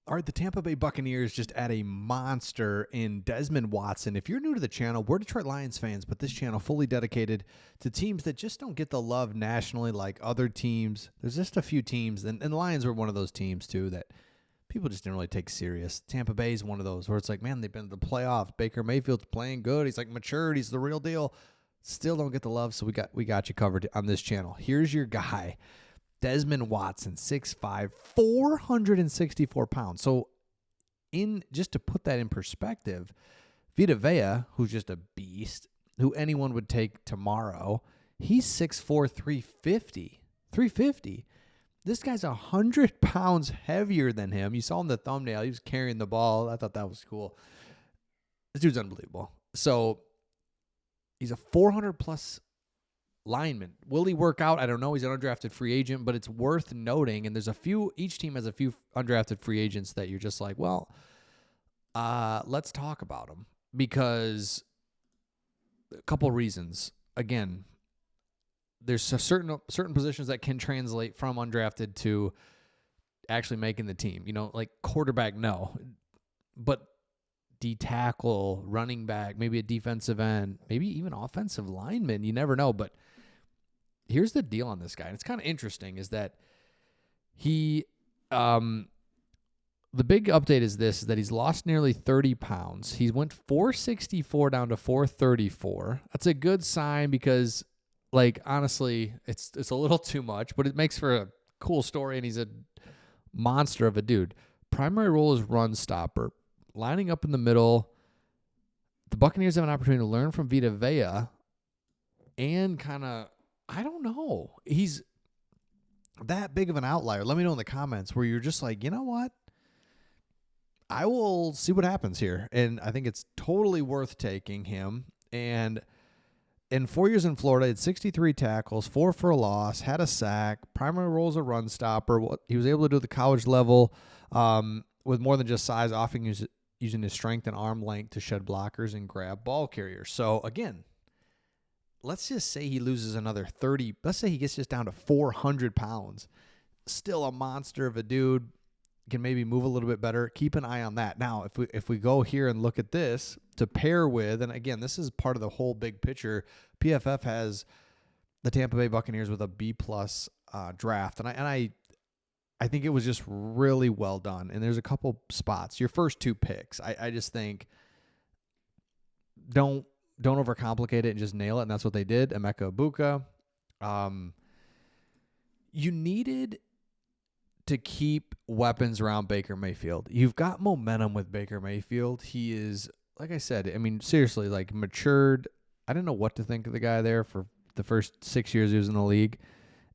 All right, the Tampa Bay Buccaneers just add a monster in Desmond Watson. If you're new to the channel, we're Detroit Lions fans, but this channel fully dedicated to teams that just don't get the love nationally like other teams. There's just a few teams, and the Lions were one of those teams too that people just didn't really take serious. Tampa Bay is one of those where it's like, man, they've been to the playoffs. Baker Mayfield's playing good. He's like matured. He's the real deal. Still don't get the love, so we got you covered on this channel. Here's your guy. Desmond Watson, 6'5", 464 pounds. So, just to put that in perspective, Vita Vea, who's just a beast, who anyone would take tomorrow, he's 6'4", 350. 350. This guy's 100 pounds heavier than him. You saw in the thumbnail, he was carrying the ball. I thought that was cool. This dude's unbelievable. So, he's a 400-plus lineman. Will he work out? I don't know. He's an undrafted free agent, but it's worth noting, and there's a few, each team has a few undrafted free agents that you're just like, well, let's talk about them, because a couple reasons. Again, there's a certain positions that can translate from undrafted to actually making the team. You know, like quarterback, no. But D tackle, running back, maybe a defensive end, maybe even offensive lineman. You never know. But here's the deal on this guy, and it's kind of interesting, is that he, the big update is that he's lost nearly 30 pounds. He went 464 down to 434. That's a good sign because, like, honestly, it's a little too much, but it makes for a cool story, and he's a monster of a dude. Primary role is run stopper. Lining up in the middle, the Buccaneers have an opportunity to learn from Vita Vea and kind of, I don't know, he's that big of an outlier. Let me know in the comments where you're just like, you know what? I will see what happens here. And I think it's totally worth taking him. And in 4 years in Florida, he had 63 tackles, 4 for a loss, had a sack, primary role as a run stopper. He was able to do at the college level with more than just size, often using his strength and arm length to shed blockers and grab ball carriers. So, again, let's just say he loses another 30. Let's say he gets just down to 400 pounds. Still a monster of a dude. Can maybe move a little bit better. Keep an eye on that. Now, if we go here and look at this to pair with, and again, this is part of the whole big picture, PFF has the Tampa Bay Buccaneers with a B-plus draft. And I think it was just really well done. And there's a couple spots. Your first two picks, I just think don't overcomplicate it and just nail it. And that's what they did. Emeka Egbuka. You needed to keep weapons around Baker Mayfield. You've got momentum with Baker Mayfield. He is, like I said, I mean, seriously, like matured. I didn't know what to think of the guy there for the first 6 years he was in the league.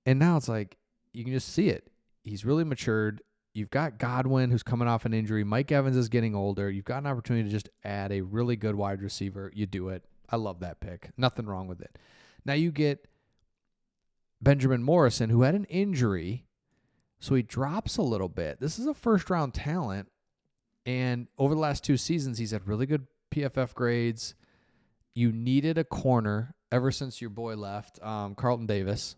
And now it's like, you can just see it. He's really matured. You've got Godwin, who's coming off an injury. Mike Evans is getting older. You've got an opportunity to just add a really good wide receiver. You do it. I love that pick. Nothing wrong with it. Now you get Benjamin Morrison, who had an injury, so he drops a little bit. This is a first-round talent, and over the last 2 seasons, he's had really good PFF grades. You needed a corner ever since your boy left, Carlton Davis.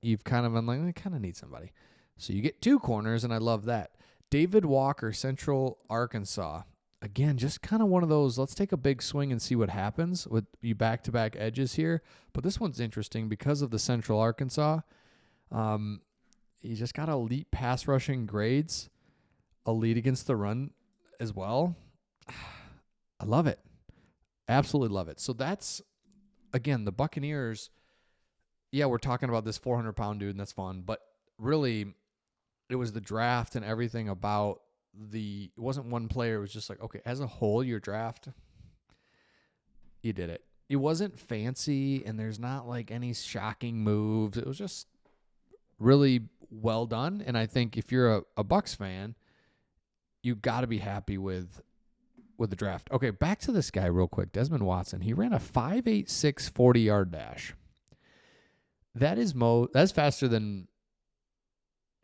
You've kind of been like, I kind of need somebody. So you get 2 corners, and I love that. David Walker, Central Arkansas. Again, just kind of one of those, let's take a big swing and see what happens with you back-to-back edges here. But this one's interesting because of the Central Arkansas. He's just got elite pass rushing grades, elite against the run as well. I love it. Absolutely love it. So that's, again, the Buccaneers. Yeah, we're talking about this 400-pound dude, and that's fun. But really, it was the draft and everything about it wasn't one player. It was just like, okay, as a whole, your draft, you did it. It wasn't fancy, and there's not like any shocking moves. It was just really well done. And I think if you're a Bucs fan, you got to be happy with the draft. Okay, back to this guy real quick, Desmond Watson. He ran a 5.86 40-yard dash. That's faster than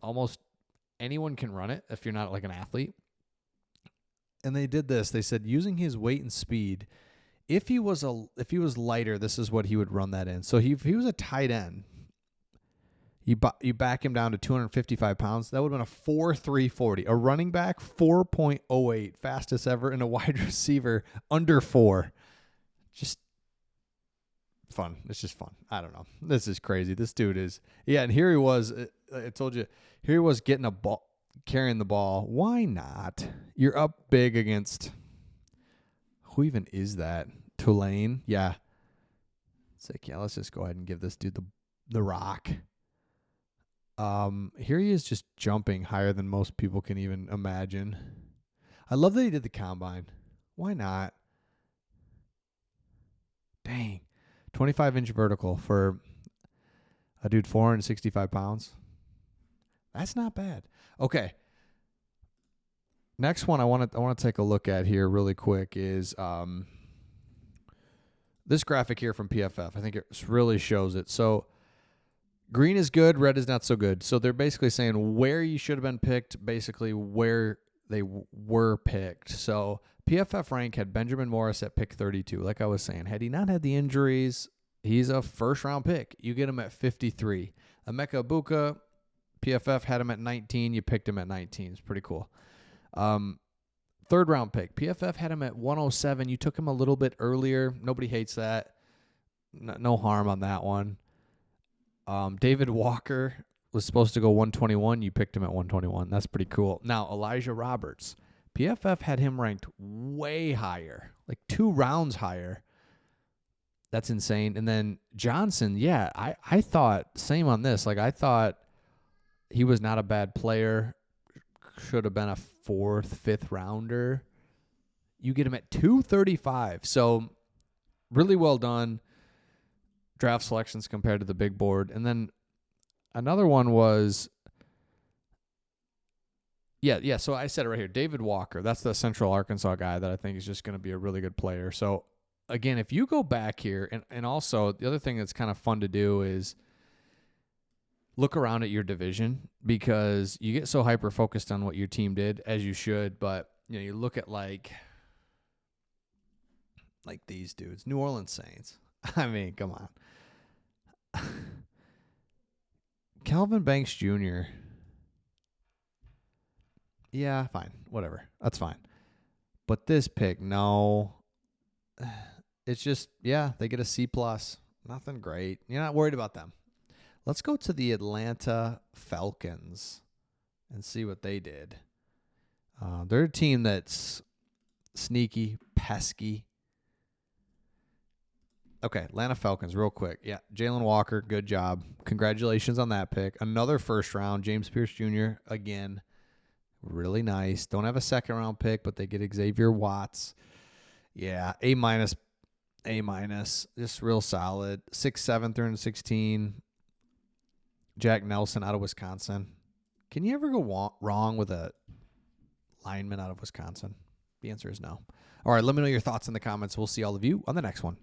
almost anyone can run it if you're not like an athlete. And they did this. They said using his weight and speed, if he was lighter, this is what he would run that in. So if he was a tight end, You back him down to 255 pounds. That would have been a 4.340. A running back, 4.08. Fastest ever. And a wide receiver, under 4. Just fun. It's just fun. I don't know. This is crazy. This dude is. Yeah, and here he was. I told you. Here he was getting a ball, carrying the ball. Why not? You're up big against. Who even is that? Tulane? Yeah. It's like, yeah, let's just go ahead and give this dude the rock. Here he is just jumping higher than most people can even imagine. I love that he did the combine. Why not? Dang. 25-inch vertical for a dude 465 pounds. That's not bad. Okay. Next one I want to take a look at here really quick is this graphic here from PFF. I think it really shows it. So green is good, red is not so good. So they're basically saying where you should have been picked, basically where they were picked. So PFF rank had Benjamin Morris at pick 32. Like I was saying, had he not had the injuries, he's a first-round pick. You get him at 53. Emeka Ibuka, PFF had him at 19. You picked him at 19. It's pretty cool. Third-round pick. PFF had him at 107. You took him a little bit earlier. Nobody hates that. No harm on that one. David Walker was supposed to go 121. You picked him at 121. That's pretty cool. Now, Elijah Roberts. PFF had him ranked way higher, like 2 rounds higher. That's insane. And then Johnson, yeah, I thought, same on this. Like, I thought he was not a bad player. Should have been a 4th, 5th rounder. You get him at 235. So, really well done. Draft selections compared to the big board. And then another one was, yeah. So I said it right here. David Walker. That's the Central Arkansas guy that I think is just going to be a really good player. So again, if you go back here, and also the other thing that's kind of fun to do is look around at your division, because you get so hyper focused on what your team did, as you should. But you look at like these dudes, New Orleans Saints. I mean, come on. Calvin Banks Jr. Yeah, fine. Whatever. That's fine. But this pick, no. It's just, yeah, they get a C+. Nothing great. You're not worried about them. Let's go to the Atlanta Falcons and see what they did. They're a team that's sneaky, pesky. Okay, Atlanta Falcons, real quick. Yeah, Jalen Walker, good job. Congratulations on that pick. Another first round, James Pierce Jr., again, really nice. Don't have a second-round pick, but they get Xavier Watts. Yeah, A-, just real solid. 6'7", 316. Jack Nelson out of Wisconsin. Can you ever go wrong with a lineman out of Wisconsin? The answer is no. All right, let me know your thoughts in the comments. We'll see all of you on the next one.